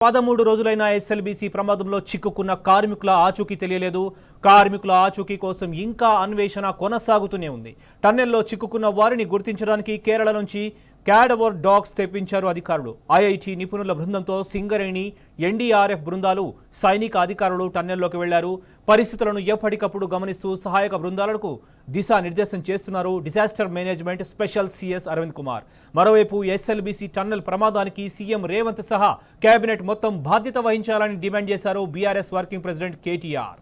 13 రోజులైన SLBC ప్రమాదంలో చిక్కుకున్న కార్మికుల ఆచూకీ తెలియలేదు. కార్మికుల ఆచూకీ కోసం ఇంకా అన్వేషణ కొనసాగుతూనే ఉంది. టన్నెల్లో చిక్కుకున్న వారిని గుర్తించడానికి కేరళ నుంచి క్యాడవర్ డాగ్స్ తెప్పించారు అధికారులు. ఐఐటి నిపుణుల బృందంతో సింగరేణి, ఎన్డీఆర్ఎఫ్ బృందాలు, సైనిక అధికారులు టన్నెల్లోకి వెళ్లారు. పరిస్థితులను ఎప్పటికప్పుడు గమనిస్తూ సహాయక బృందాలకు దిశానిర్దేశం చేస్తున్నారు disaster management special CS Arvind Kumar. మరోవైపు ఎస్ఎల్బీసీ టన్నెల్ ప్రమాదానికి సీఎం రేవంత్ సహా కేబినెట్ మొత్తం బాధ్యత వహించాలని డిమాండ్ చేశారు BRS working president KTR.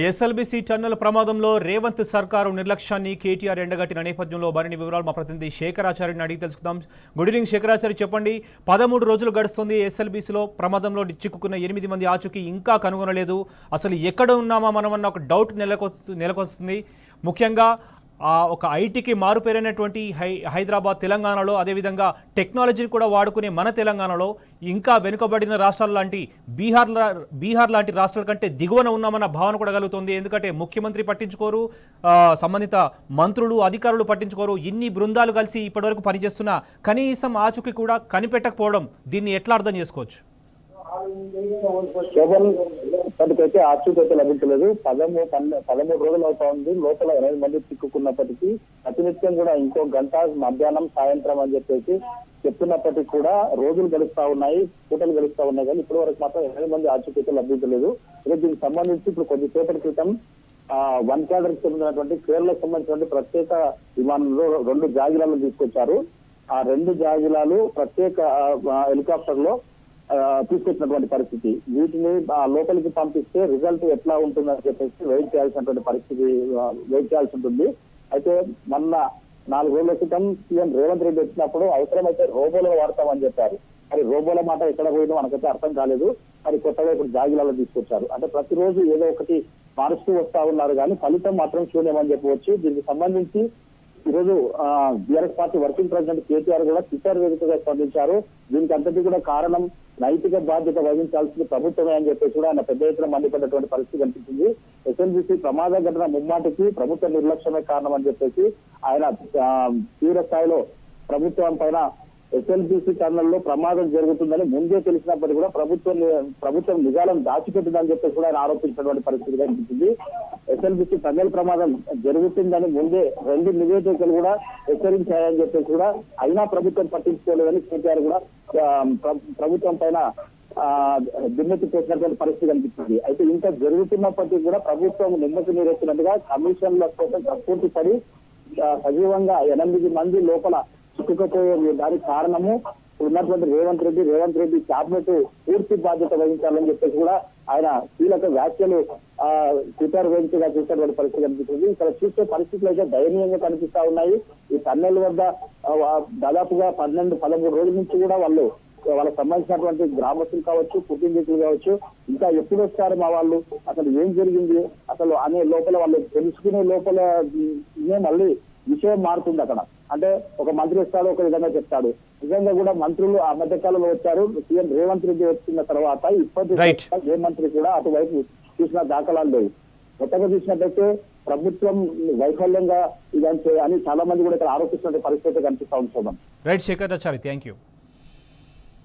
SLBC tunnel ప్రమాదంలో రేవంత్ సర్కారు నిర్లక్ష్యాన్ని కేటీఆర్ ఎండగట్టిన నేపథ్యంలో మరిన్ని వివరాలు మా ప్రతినిధి శేఖరాచార్యని అడిగి తెలుసుకుందాం. గుడ్ ఈవినింగ్ శేఖరాచార్య, చెప్పండి. 13 రోజులు గడుస్తుంది. ఎస్ఎల్బీసీలో ప్రమాదంలో చిక్కుకున్న 8 మంది ఆచూకీ ఇంకా కనుగొనలేదు. అసలు ఎక్కడ ఉన్నామా మనం అన్న ఒక డౌట్ నెలకొస్తుంది. ముఖ్యంగా ఒక ఐటీకి మారుపేరైనటువంటి హైదరాబాద్, తెలంగాణలో, అదేవిధంగా టెక్నాలజీని కూడా వాడుకునే మన తెలంగాణలో ఇంకా వెనుకబడిన రాష్ట్రాల లాంటి బీహార్ లాంటి రాష్ట్రాల కంటే దిగువన ఉన్నామన్న భావన కూడా కలుగుతుంది. ఎందుకంటే ముఖ్యమంత్రి పట్టించుకోరు, సంబంధిత మంత్రులు, అధికారులు పట్టించుకోరు. ఇన్ని బృందాలు కలిసి ఇప్పటివరకు పనిచేస్తున్న కనీసం ఆచూకీ కూడా కనిపెట్టకపోవడం, దీన్ని ఎట్లా అర్థం చేసుకోవచ్చు? ఇప్పటికైతే ఆచూకైతే లభించలేదు. 13 రోజులు అవుతా ఉంది. లోపల 8 మంది చిక్కుకున్నప్పటికీ ప్రతినిత్యం కూడా ఇంకో గంట మధ్యాహ్నం, సాయంత్రం అని చెప్పేసి చెప్తున్నప్పటికీ కూడా రోజులు గడుస్తా ఉన్నాయి, పూటలు గడుస్తా ఉన్నాయి. కానీ ఇప్పటి వరకు మాత్రం 8 మంది ఆచూకైతే లభించలేదు. దీనికి సంబంధించి ఇప్పుడు కొద్దిసేపటి క్రితం వన్ క్యాడర్ కి చెందినటువంటి కేరళకు సంబంధించినటువంటి ప్రత్యేక విమానంలో 2 జాగిలాలను తీసుకొచ్చారు. ఆ 2 జాగిలాలు ప్రత్యేక హెలికాప్టర్ లో తీసుకొచ్చినటువంటి పరిస్థితి. వీటిని లోపలికి పంపిస్తే రిజల్ట్ ఎట్లా ఉంటుందని చెప్పేసి వెయిట్ చేయాల్సి ఉంటుంది. అయితే మొన్న 4 రోజుల క్రితం సీఎం రేవంత్ రెడ్డి వచ్చినప్పుడు అవసరమైతే రోబోలను వాడతామని చెప్పారు. మరి రోబోల మాట ఎక్కడ పోయిందో మనకైతే అర్థం కాలేదు. మరి కొత్తగా ఇప్పుడు జాగిలాలను తీసుకొచ్చారు. అంటే ప్రతిరోజు ఏదో ఒకటి మారుస్తూ వస్తా ఉన్నారు, కానీ ఫలితం మాత్రం శూన్యమని చెప్పవచ్చు. దీనికి సంబంధించి ఈరోజు BRS party working president KTR కూడా ట్విట్టర్ వేదికగా స్పందించారు. దీనికి అంతటి కూడా కారణం నైతిక బాధ్యత వహించాల్సింది ప్రభుత్వమే అని చెప్పేసి కూడా ఆయన పెద్ద ఎత్తున మండిపడ్డటువంటి పరిస్థితి కనిపించింది. ఎస్ఎల్బీసీ ప్రమాద ఘటన ముమ్మాటికి ప్రభుత్వ నిర్లక్ష్యమే కారణం అని చెప్పేసి ఆయన తీవ్ర స్థాయిలో ప్రభుత్వం పైన ఎస్ఎల్బీసీ టన్నెల్లో ప్రమాదం జరుగుతుందని ముందే తెలిసినప్పటికీ కూడా ప్రభుత్వం నిజాలను దాచిపెట్టిందని చెప్పేసి కూడా ఆయన ఆరోపించినటువంటి పరిస్థితి కనిపించింది. ఎస్ఎల్బీసీ టన్నెల్ ప్రమాదం జరుగుతుందని ముందే 2 నివేదికలు కూడా హెచ్చరించాయని చెప్పేసి కూడా అయినా ప్రభుత్వం పట్టించుకోలేదని కేటీఆర్ కూడా ప్రభుత్వం పైన దుమ్మెత్తి చేసినటువంటి పరిస్థితి కనిపిస్తుంది. అయితే ఇంకా జరుగుతున్నప్పటికీ కూడా ప్రభుత్వం నిమ్మకి నీరెత్తినట్టుగా కమిషన్ల కోసం కక్కుర్తి పడి సజీవంగా 8 మంది లోపల చిక్కుకపోయే దానికి కారణము ఉన్నటువంటి రేవంత్ రెడ్డి క్యాబినెట్ పూర్తి బాధ్యత వహించాలని చెప్పేసి కూడా ఆయన కీలక వ్యాఖ్యలు ట్విట్టర్ వేదికగా చేసినటువంటి పరిస్థితి కనిపిస్తుంది. ఇక్కడ చూసే పరిస్థితులు అయితే దయనీయంగా కనిపిస్తా ఉన్నాయి. ఈ టన్నెల్ వద్ద దాదాపుగా 12-13 రోజుల నుంచి కూడా వాళ్ళకి సంబంధించినటువంటి గ్రామస్తులు కావచ్చు, కుటుంబీకులు కావచ్చు, ఇంకా ఎప్పుడు వస్తారు మా వాళ్ళు, అసలు ఏం జరిగింది అసలు అనే లోపల వాళ్ళు తెలుసుకునే లోపల మళ్ళీ విషయం మారుతుంది. అక్కడ అంటే ఒక మంత్రి వస్తాడు, ఒక విధంగా చెప్తాడు. నిజంగా కూడా మంత్రులు ఆ మధ్యకాలంలో వచ్చారు. సీఎం రేవంత్ రెడ్డి వచ్చిన తర్వాత ఇప్పటి ఏ మంత్రి కూడా అటువైపు చూసిన దాఖలాలు లేవు. కొత్తగా చూసినట్టయితే ప్రభుత్వం వైఫల్యంగా ఇదని అని చాలా మంది కూడా ఇక్కడ ఆరోపిస్తున్న పరిస్థితి కనిపిస్తా ఉంది. Right Shekharachari, thank you.